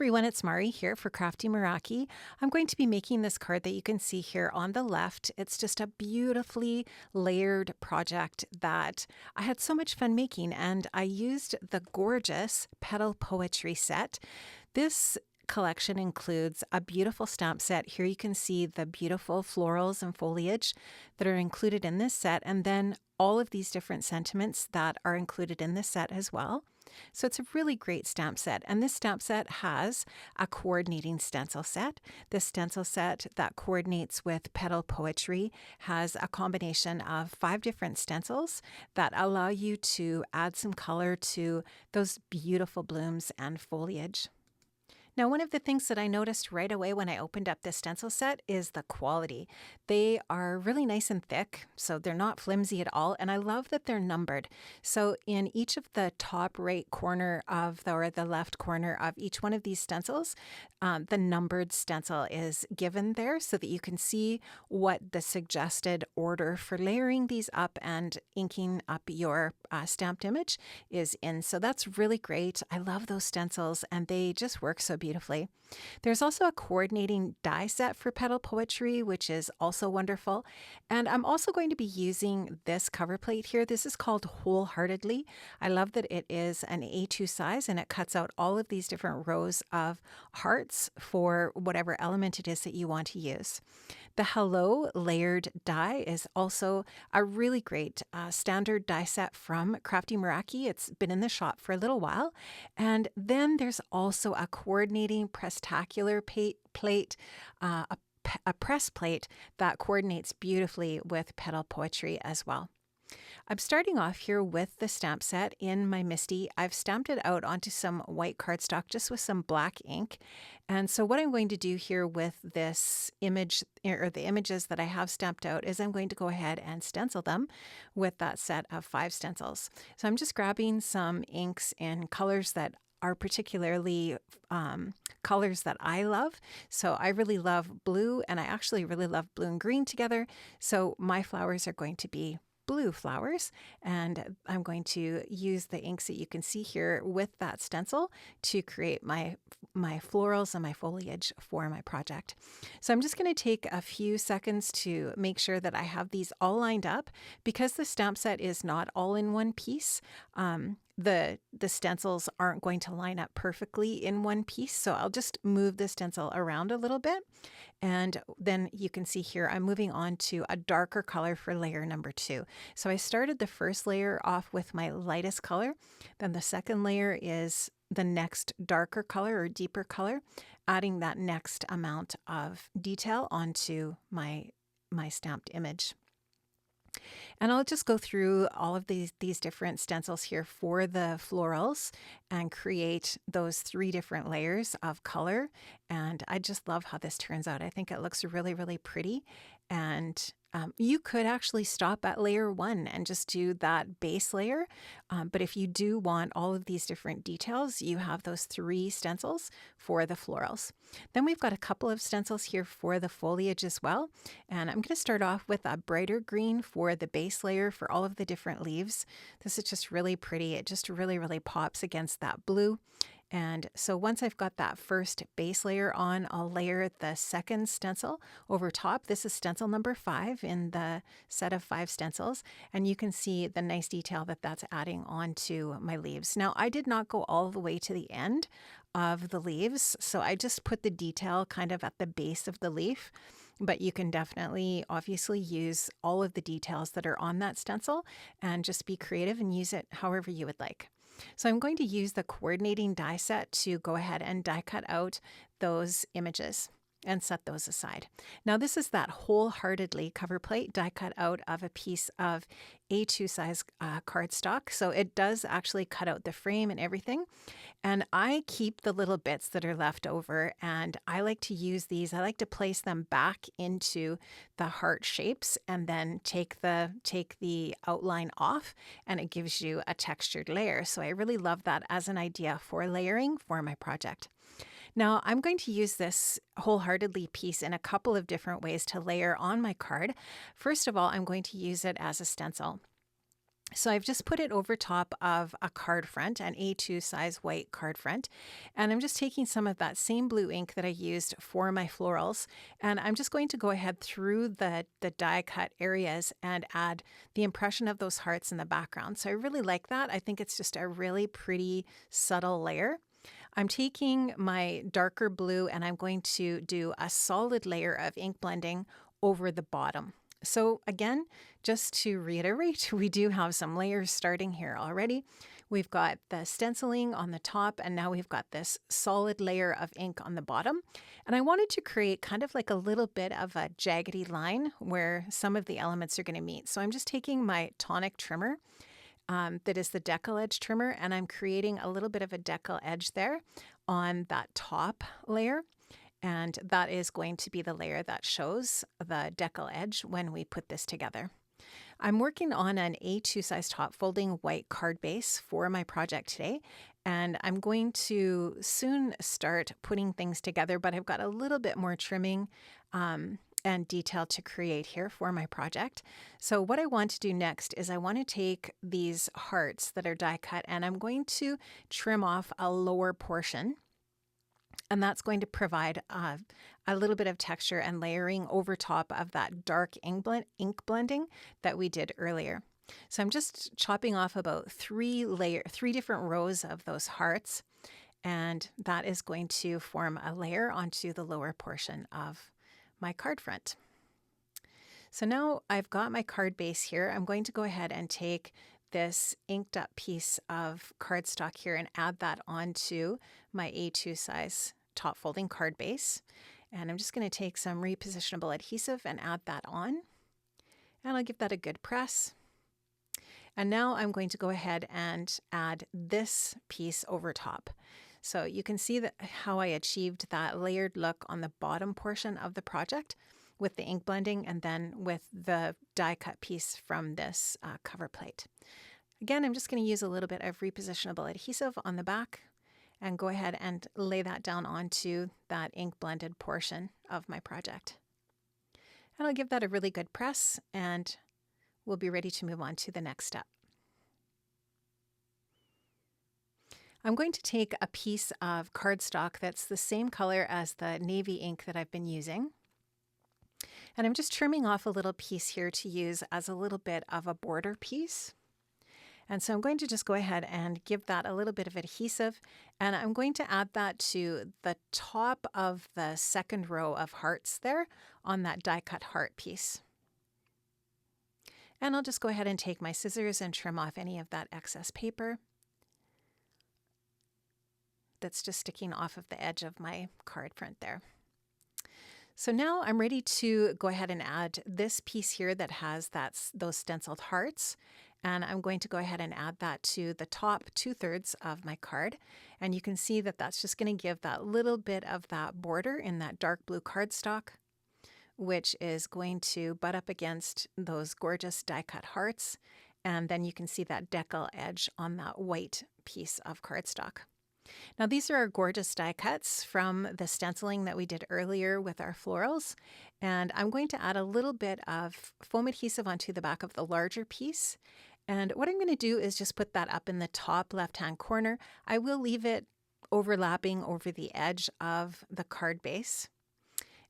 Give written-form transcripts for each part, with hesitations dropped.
everyone, it's Mari here for Crafty Meraki. I'm going to be making this card that you can see here on the left. It's just a beautifully layered project that I had so much fun making, and I used the gorgeous Petal poetry set. This collection includes a beautiful stamp set. Here you can see the beautiful florals and foliage that are included in this set, and then all of these different sentiments that are included in this set as well. So it's a really great stamp set, and this stamp set has a coordinating stencil set. This stencil set that coordinates with Petal poetry has a combination of 5 different stencils that allow you to add some color to those beautiful blooms and foliage. Now, one of the things that I noticed right away when I opened up this stencil set is the quality. They are really nice and thick, so they're not flimsy at all, and I love that they're numbered. So in each of the top right corner of or the left corner of each one of these stencils, the numbered stencil is given there so that you can see what the suggested order for layering these up and inking up your stamped image is in. So that's really great. I love those stencils, and they just work so beautifully. There's also a coordinating die set for Petal poetry, which is also wonderful. And I'm also going to be using this cover plate here. This is called Wholeheartedly. I love that it is an A2 size, and it cuts out all of these different rows of hearts for whatever element it is that you want to use. The Hello layered die is also a really great standard die set from Crafty Meraki. It's been in the shop for a little while. And then there's also a coordinating Press-Tacular plate, a press plate that coordinates beautifully with Petal poetry as well. I'm starting off here with the stamp set in my Misty. I've stamped it out onto some white cardstock just with some black ink. And so what I'm going to do here with this image, or the images that I have stamped out, is I'm going to go ahead and stencil them with that set of 5 stencils. So I'm just grabbing some inks in colors that are particularly colors that I love. So I really love blue, and I actually really love blue and green together. So my flowers are going to be blue flowers, and I'm going to use the inks that you can see here with that stencil to create my florals and my foliage for my project. So I'm just going to take a few seconds to make sure that I have these all lined up. Because the stamp set is not all in one piece, the stencils aren't going to line up perfectly in one piece. So I'll just move the stencil around a little bit. And then you can see here, I'm moving on to a darker color for layer number 2. So I started the first layer off with my lightest color. Then the second layer is the next darker color or deeper color, adding that next amount of detail onto my stamped image. And I'll just go through all of these different stencils here for the florals and create those 3 different layers of color. And I just love how this turns out. I think it looks really, really pretty. And you could actually stop at layer 1 and just do that base layer. But if you do want all of these different details, you have those 3 stencils for the florals. Then we've got a couple of stencils here for the foliage as well. And I'm going to start off with a brighter green for the base layer for all of the different leaves. This is just really pretty. It just really, really pops against that blue. And so once I've got that first base layer on, I'll layer the second stencil over top. This is stencil number 5 in the set of 5 stencils. And you can see the nice detail that that's adding onto my leaves. Now, I did not go all the way to the end of the leaves, so I just put the detail kind of at the base of the leaf. But you can definitely, obviously, use all of the details that are on that stencil and just be creative and use it however you would like. So I'm going to use the coordinating die set to go ahead and die cut out those images and set those aside. Now this is that Wholeheartedly cover plate die cut out of a piece of A2 size cardstock. So it does actually cut out the frame and everything. And I keep the little bits that are left over, and I like to use these. I like to place them back into the heart shapes and then take the outline off, and it gives you a textured layer. So I really love that as an idea for layering for my project. Now I'm going to use this Wholeheartedly piece in a couple of different ways to layer on my card. First of all, I'm going to use it as a stencil. So I've just put it over top of a card front, an A2 size white card front, and I'm just taking some of that same blue ink that I used for my florals, and I'm just going to go ahead through the die cut areas and add the impression of those hearts in the background. So I really like that. I think it's just a really pretty subtle layer. I'm taking my darker blue and I'm going to do a solid layer of ink blending over the bottom. So again, just to reiterate, we do have some layers starting here already. We've got the stenciling on the top, and now we've got this solid layer of ink on the bottom. And I wanted to create kind of like a little bit of a jaggedy line where some of the elements are going to meet. So I'm just taking my tonic trimmer, that is the decal edge trimmer, and I'm creating a little bit of a decal edge there on that top layer. And that is going to be the layer that shows the decal edge when we put this together. I'm working on an A2 size top folding white card base for my project today, and I'm going to soon start putting things together, but I've got a little bit more trimming and detail to create here for my project. So what I want to do next is I want to take these hearts that are die cut and I'm going to trim off a lower portion. And that's going to provide a little bit of texture and layering over top of that dark ink blending that we did earlier. So I'm just chopping off about three different rows of those hearts, and that is going to form a layer onto the lower portion of my card front. So now I've got my card base here. I'm going to go ahead and take this inked up piece of cardstock here and add that onto my A2 size top folding card base. And I'm just going to take some repositionable adhesive and add that on. And I'll give that a good press. And now I'm going to go ahead and add this piece over top. So you can see that how I achieved that layered look on the bottom portion of the project with the ink blending and then with the die cut piece from this cover plate. Again, I'm just going to use a little bit of repositionable adhesive on the back and go ahead and lay that down onto that ink blended portion of my project. And I'll give that a really good press and we'll be ready to move on to the next step. I'm going to take a piece of cardstock that's the same color as the navy ink that I've been using. And I'm just trimming off a little piece here to use as a little bit of a border piece. And so I'm going to just go ahead and give that a little bit of adhesive, and I'm going to add that to the top of the second row of hearts there on that die cut heart piece. And I'll just go ahead and take my scissors and trim off any of that excess paper that's just sticking off of the edge of my card front there. So now I'm ready to go ahead and add this piece here that has those stenciled hearts. And I'm going to go ahead and add that to the top 2/3 of my card. And you can see that that's just going to give that little bit of that border in that dark blue cardstock, which is going to butt up against those gorgeous die cut hearts. And then you can see that decal edge on that white piece of cardstock. Now these are our gorgeous die cuts from the stenciling that we did earlier with our florals. And I'm going to add a little bit of foam adhesive onto the back of the larger piece. And what I'm going to do is just put that up in the top left-hand corner. I will leave it overlapping over the edge of the card base.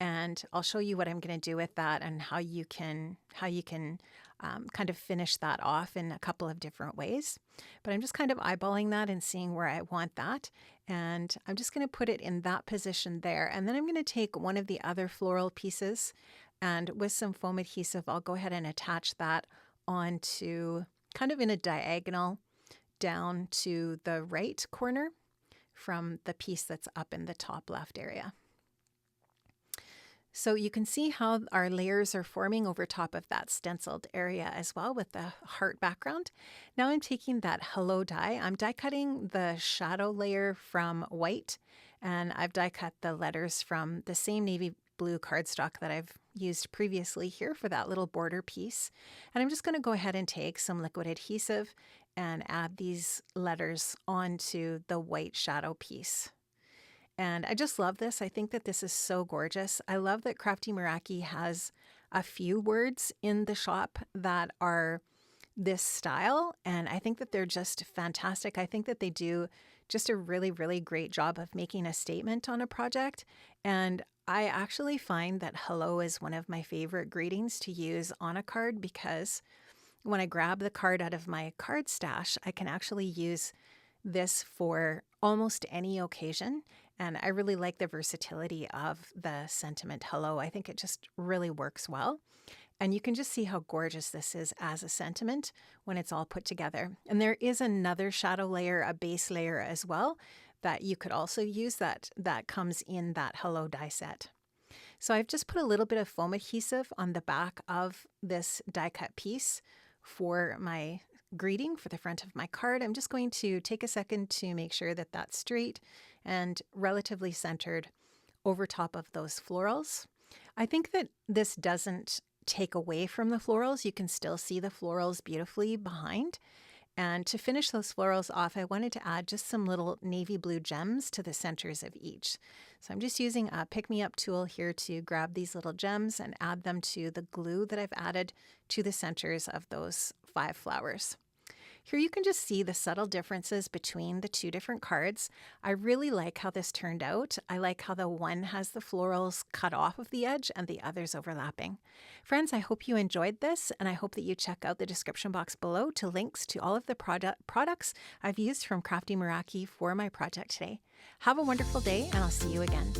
And I'll show you what I'm going to do with that and how you can kind of finish that off in a couple of different ways. But I'm just kind of eyeballing that and seeing where I want that. And I'm just going to put it in that position there. And then I'm going to take one of the other floral pieces and with some foam adhesive, I'll go ahead and attach that onto kind of in a diagonal down to the right corner from the piece that's up in the top left area. So you can see how our layers are forming over top of that stenciled area as well with the heart background. Now I'm taking that hello die. I'm die cutting the shadow layer from white, and I've die cut the letters from the same navy blue cardstock that I've used previously here for that little border piece. And I'm just going to go ahead and take some liquid adhesive and add these letters onto the white shadow piece. And I just love this. I think that this is so gorgeous. I love that Crafty Meraki has a few words in the shop that are this style, and I think that they're just fantastic. I think that they do just a really, really great job of making a statement on a project. And I actually find that hello is one of my favorite greetings to use on a card, because when I grab the card out of my card stash, I can actually use this for almost any occasion. And I really like the versatility of the sentiment hello. I think it just really works well. And you can just see how gorgeous this is as a sentiment when it's all put together. And there is another shadow layer, a base layer as well, that you could also use that comes in that hello die set. So I've just put a little bit of foam adhesive on the back of this die cut piece for my greeting for the front of my card. I'm just going to take a second to make sure that that's straight and relatively centered over top of those florals. I think that this doesn't take away from the florals. You can still see the florals beautifully behind. And to finish those florals off, I wanted to add just some little navy blue gems to the centers of each. So I'm just using a pick-me-up tool here to grab these little gems and add them to the glue that I've added to the centers of those 5 flowers. Here you can just see the subtle differences between the 2 different cards. I really like how this turned out. I like how the one has the florals cut off of the edge and the other's overlapping. Friends, I hope you enjoyed this, and I hope that you check out the description box below to links to all of the products I've used from Crafty Meraki for my project today. Have a wonderful day, and I'll see you again.